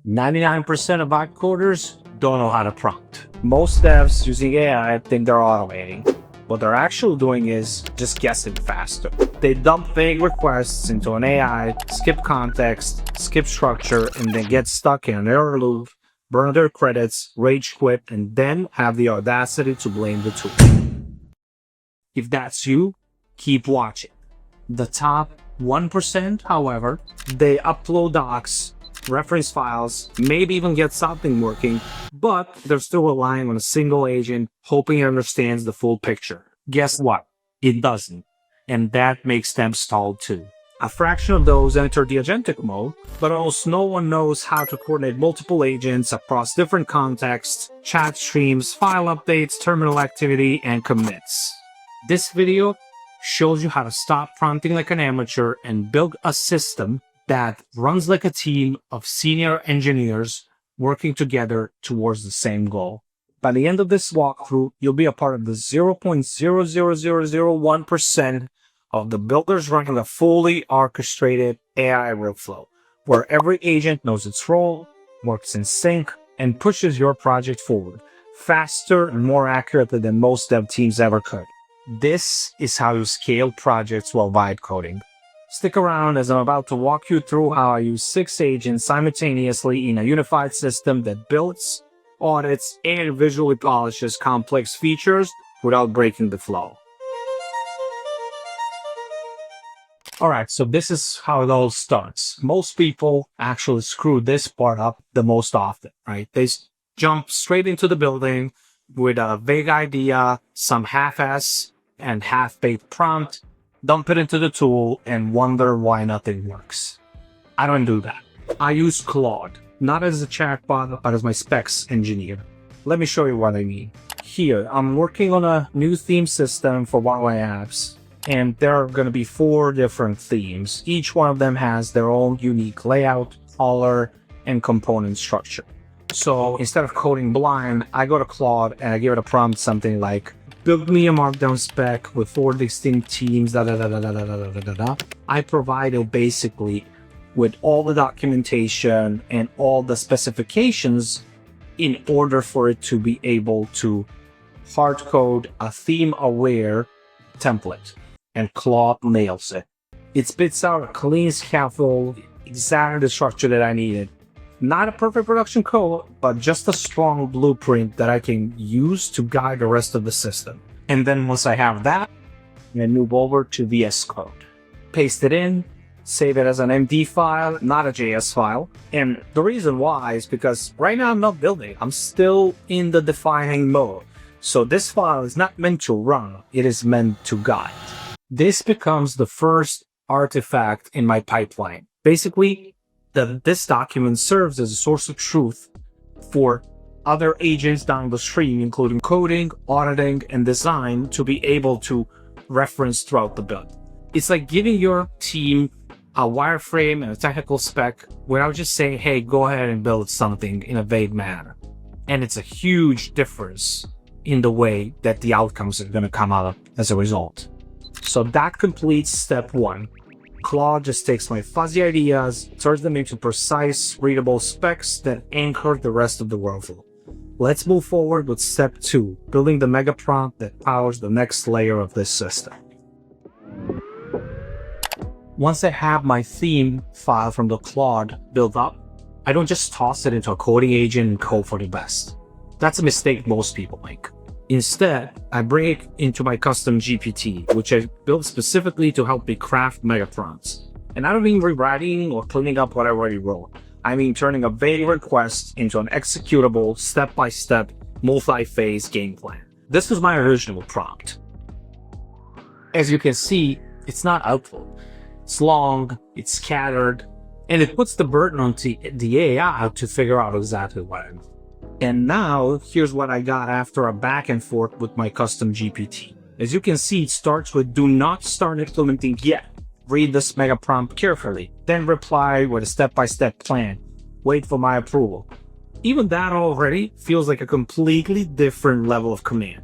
99% of vibe coders don't know how to prompt. Most devs using AI think they're automating. What they're actually doing is just guessing faster. They dump vague requests into an AI, skip context, skip structure, and then get stuck in an error loop, burn their credits, rage quit, and then have the audacity to blame the tool. If that's you, keep watching. The top 1%, however, they upload docs, reference files, maybe even get something working, but they're still relying on a single agent, hoping it understands the full picture. Guess what? It doesn't. And that makes them stalled too. A fraction of those enter the agentic mode, but almost no one knows how to coordinate multiple agents across different contexts, chat streams, file updates, terminal activity, and commits. This video shows you how to stop prompting like an amateur and build a system that runs like a team of senior engineers working together towards the same goal. By the end of this walkthrough, you'll be a part of the 0.00001% of the builders running a fully orchestrated AI workflow, where every agent knows its role, works in sync, and pushes your project forward faster and more accurately than most dev teams ever could. This is how you scale projects while vibe coding. Stick around as I'm about to walk you through how I use 6 agents simultaneously in a unified system that builds, audits, and visually polishes complex features without breaking the flow. Alright, so this is how it all starts. Most people actually screw this part up the most often, right? They jump straight into the building with a vague idea, some half-ass and half-baked prompt, dump it into the tool, and wonder why nothing works. I don't do that. I use Claude, not as a chatbot, but as my specs engineer. Let me show you what I mean. Here, I'm working on a new theme system for one of my apps, and there are going to be 4 different themes. Each one of them has their own unique layout, color, and component structure. So instead of coding blind, I go to Claude and I give it a prompt something like, build me a markdown spec with 4 distinct teams, I provide it basically with all the documentation and all the specifications in order for it to be able to hard code a theme-aware template. And Claude nails it. It spits out a clean scaffold, exactly the structure that I needed. Not a perfect production code, but just a strong blueprint that I can use to guide the rest of the system. And then once I have that, I move over to VS Code. Paste it in, save it as an MD file, not a JS file. And the reason why is because right now I'm not building. I'm still in the defining mode. So this file is not meant to run, it is meant to guide. This becomes the first artifact in my pipeline. Basically, this document serves as a source of truth for other agents down the stream, including coding, auditing, and design, to be able to reference throughout the build. It's like giving your team a wireframe and a technical spec without just saying, hey, go ahead and build something in a vague manner. And it's a huge difference in the way that the outcomes are going to come out as a result. So that completes step 1. Claude just takes my fuzzy ideas, turns them into precise, readable specs that anchor the rest of the workflow. Let's move forward with step 2, building the mega prompt that powers the next layer of this system. Once I have my theme file from the Claude built up, I don't just toss it into a coding agent and hope for the best. That's a mistake most people make. Instead, I bring it into my custom GPT, which I built specifically to help me craft mega prompts. And I don't mean rewriting or cleaning up what I already wrote. I mean turning a vague request into an executable, step-by-step, multi-phase game plan. This was my original prompt. As you can see, it's not helpful. It's long, it's scattered, and it puts the burden on the AI to figure out exactly what I want. And now, here's what I got after a back and forth with my custom GPT. As you can see, it starts with do not start implementing yet. Read this mega prompt carefully, then reply with a step-by-step plan. Wait for my approval. Even that already feels like a completely different level of command.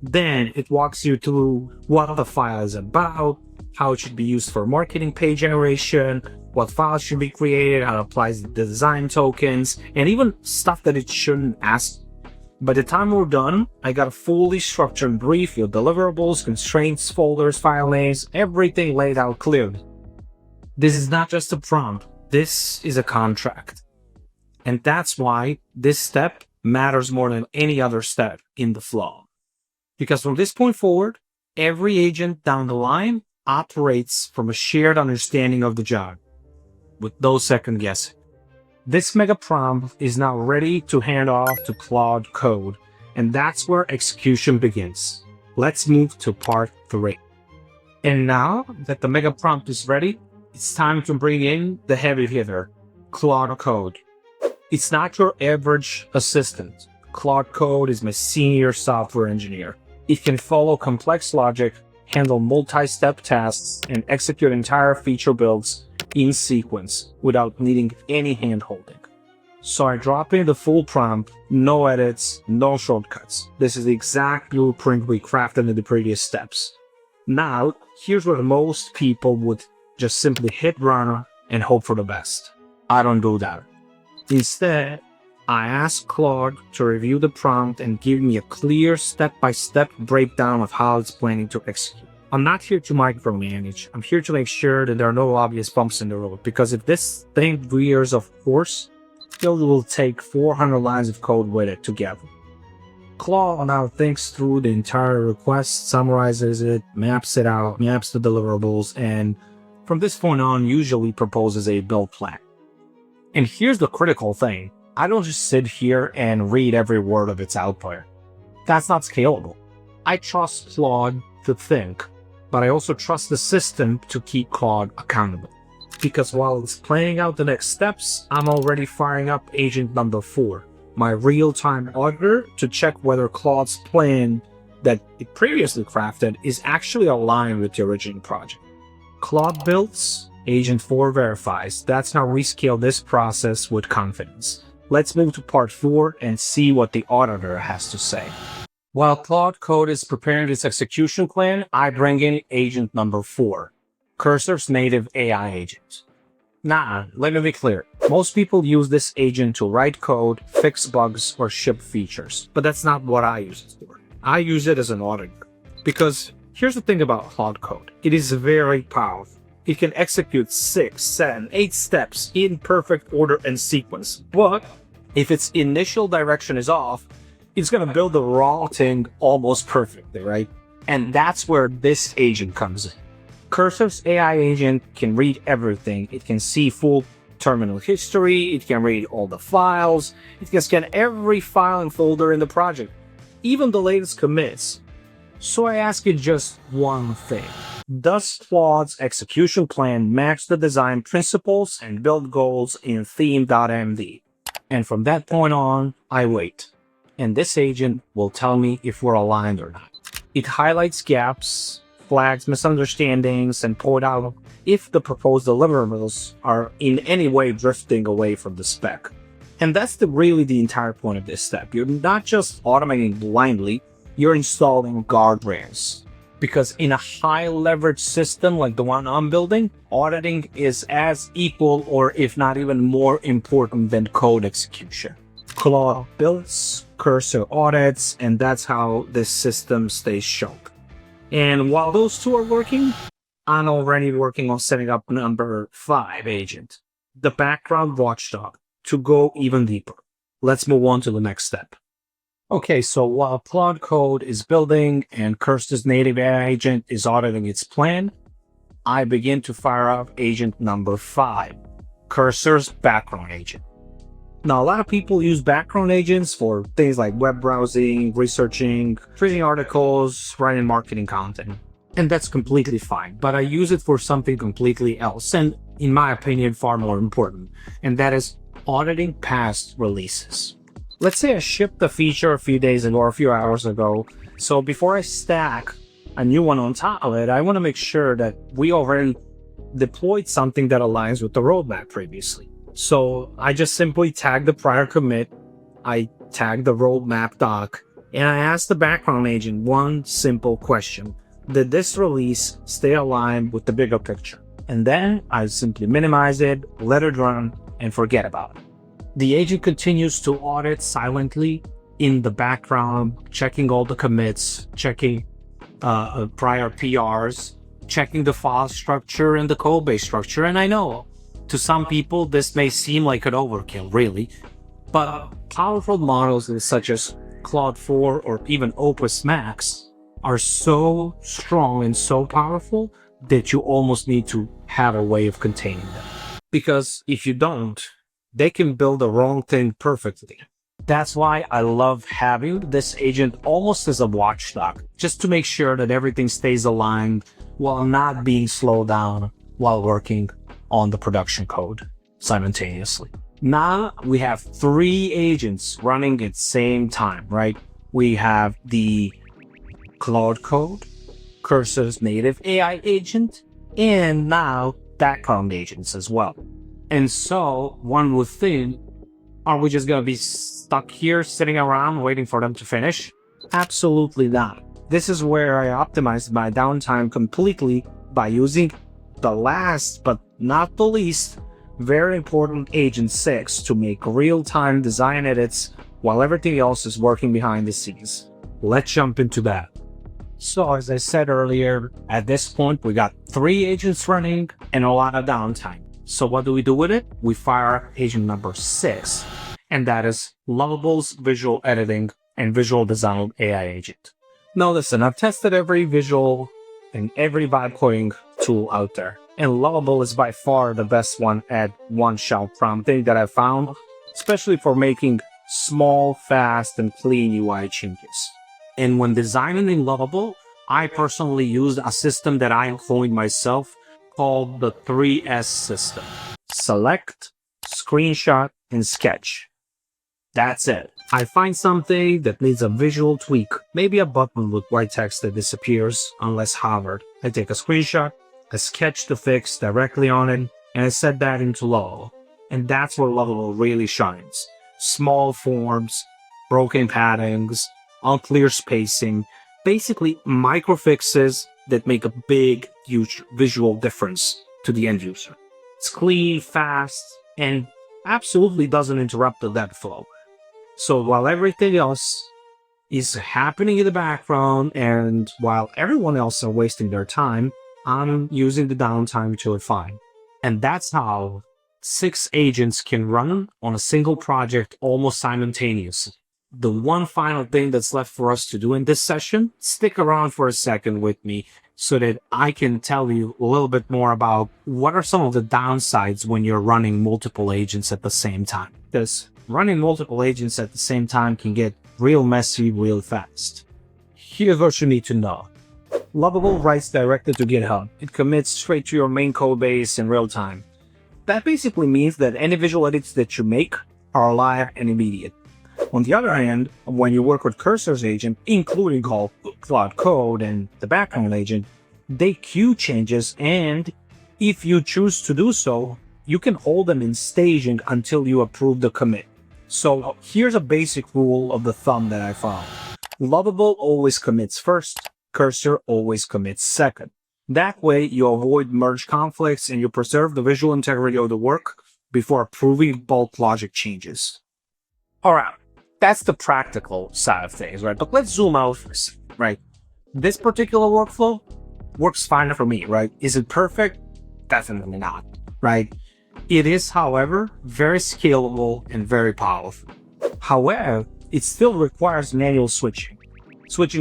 Then it walks you through what the file is about, how it should be used for marketing page generation, what files should be created, how it applies the design tokens, and even stuff that it shouldn't ask. By the time we're done, I got a fully structured brief with deliverables, constraints, folders, file names, everything laid out clearly. This is not just a prompt, this is a contract. And that's why this step matters more than any other step in the flow. Because from this point forward, every agent down the line operates from a shared understanding of the job, with no second guessing. This mega prompt is now ready to hand off to Claude Code, and that's where execution begins. Let's move to part 3. And now that the mega prompt is ready, it's time to bring in the heavy hitter, Claude Code. It's not your average assistant. Claude Code is my senior software engineer. It can follow complex logic, handle multi-step tasks, and execute entire feature builds in sequence without needing any hand-holding. So I drop in the full prompt, no edits, no shortcuts. This is the exact blueprint we crafted in the previous steps. Now, here's where most people would just simply hit run and hope for the best. I don't do that. Instead, I ask Claude to review the prompt and give me a clear step-by-step breakdown of how it's planning to execute. I'm not here to micromanage. I'm here to make sure that there are no obvious bumps in the road, because if this thing veers off course, it will take 400 lines of code with it together. Claude now thinks through the entire request, summarizes it, maps it out, maps the deliverables, and from this point on, usually proposes a build plan. And here's the critical thing. I don't just sit here and read every word of its output. That's not scalable. I trust Claude to think, but I also trust the system to keep Claude accountable. Because while it's planning out the next steps, I'm already firing up agent number 4, my real-time auditor, to check whether Claude's plan that it previously crafted is actually aligned with the original project. Claude builds, agent 4 verifies. That's how we scale this process with confidence. Let's move to part 4 and see what the auditor has to say. While Claude Code is preparing this execution plan, I bring in agent number 4, Cursor's native AI agent. Nah, let me be clear. Most people use this agent to write code, fix bugs, or ship features, but that's not what I use it for. I use it as an auditor. Because here's the thing about Claude Code. It is very powerful. It can execute 6, 7, 8 steps in perfect order and sequence. But if its initial direction is off, it's going to build the wrong thing almost perfectly, right? And that's where this agent comes in. Cursor's AI agent can read everything. It can see full terminal history. It can read all the files. It can scan every file and folder in the project, even the latest commits. So I ask it just one thing. Does Claude's execution plan match the design principles and build goals in theme.md? And from that point on, I wait. And this agent will tell me if we're aligned or not. It highlights gaps, flags misunderstandings, and point out if the proposed deliverables are in any way drifting away from the spec. And that's really the entire point of this step. You're not just automating blindly, you're installing guardrails. Because in a high leverage system like the one I'm building, auditing is as equal or if not even more important than code execution. Claude builds, Cursor audits, and that's how this system stays sharp. And while those two are working, I'm already working on setting up number 5 agent, the background watchdog, to go even deeper. Let's move on to the next step. Okay, so while Claude Code is building and Cursor's native AI agent is auditing its plan, I begin to fire up agent number 5, Cursor's background agent. Now, a lot of people use background agents for things like web browsing, researching, reading articles, writing marketing content. And that's completely fine, but I use it for something completely else, and in my opinion, far more important, and that is auditing past releases. Let's say I shipped a feature a few days ago or a few hours ago, so before I stack a new one on top of it, I want to make sure that we already deployed something that aligns with the roadmap previously. So I just simply tag the prior commit, I tag the roadmap doc, and I ask the background agent one simple question. Did this release stay aligned with the bigger picture? And then I simply minimize it, let it run, and forget about it. The agent continues to audit silently in the background, checking all the commits, checking prior PRs, checking the file structure and the code base structure. And I know to some people this may seem like an overkill, really, but powerful models such as Claude 4 or even Opus Max are so strong and so powerful that you almost need to have a way of containing them. Because if you don't, they can build the wrong thing perfectly. That's why I love having this agent almost as a watchdog, just to make sure that everything stays aligned while not being slowed down while working on the production code simultaneously. Now we have 3 agents running at the same time, right? We have the Claude code, Cursor's native AI agent, and now background agents as well. And so one would think, are we just going to be stuck here sitting around waiting for them to finish? Absolutely not. This is where I optimized my downtime completely by using the last but not the least very important agent 6 to make real-time design edits while everything else is working behind the scenes. Let's jump into that. So as I said earlier, at this point we got 3 agents running and a lot of downtime. So what do we do with it? We fire agent number 6, and that is Lovable's visual editing and visual design AI agent. Now listen, I've tested every visual and every vibe coding tool out there, and Lovable is by far the best one at one-shot prompting that I've found, especially for making small, fast, and clean UI changes. And when designing in Lovable, I personally used a system that I coined myself called the 3S system. Select, screenshot, and sketch. That's it. I find something that needs a visual tweak, maybe a button with white text that disappears unless hovered. I take a screenshot, I sketch the fix directly on it, and I set that into Lovable. And that's where Lovable really shines. Small forms, broken patterns, unclear spacing, basically micro fixes that make a big, huge visual difference to the end user. It's clean, fast, and absolutely doesn't interrupt the dev flow. So while everything else is happening in the background and while everyone else are wasting their time, I'm using the downtime to refine. And that's how 6 agents can run on a single project almost simultaneously. The one final thing that's left for us to do in this session, stick around for a second with me so that I can tell you a little bit more about what are some of the downsides when you're running multiple agents at the same time. Because running multiple agents at the same time can get real messy real fast. Here's what you need to know. Lovable writes directly to GitHub. It commits straight to your main code base in real time. That basically means that any visual edits that you make are live and immediate. On the other hand, when you work with Cursor's agent, including Claude Code and the background agent, they queue changes, and if you choose to do so, you can hold them in staging until you approve the commit. So here's a basic rule of the thumb that I found. Lovable always commits first, Cursor always commits second. That way you avoid merge conflicts and you preserve the visual integrity of the work before approving bulk logic changes. Alright. That's the practical side of things, right? But let's zoom out for a second, right? This particular workflow works fine for me, right? Is it perfect? Definitely not, right? It is, however, very scalable and very powerful. However, it still requires manual switching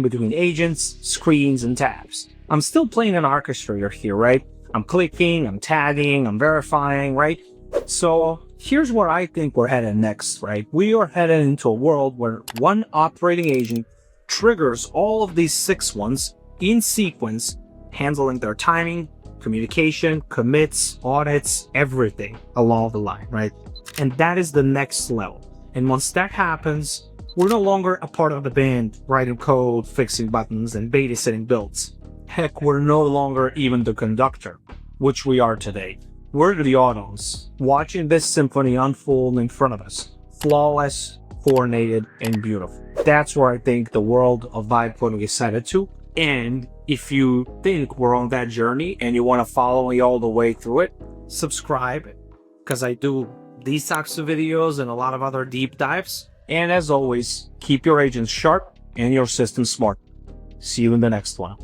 between agents, screens, and tabs. I'm still playing an orchestrator here, right? I'm clicking, I'm tagging, I'm verifying, right? So here's where I think we're headed next, right? We are headed into a world where one operating agent triggers all of these 6 ones in sequence, handling their timing, communication, commits, audits, everything along the line, right? And that is the next level. And once that happens, we're no longer a part of the band, writing code, fixing buttons, and babysitting builds. Heck, we're no longer even the conductor, which we are today. We're the autos, watching this symphony unfold in front of us. Flawless, coordinated, and beautiful. That's where I think the world of vibe coding is headed to, and If you think we're on that journey and you want to follow me all the way through it, subscribe, because I do these types of videos and a lot of other deep dives. And as always, keep your agents sharp and your system smart. See you in the next one.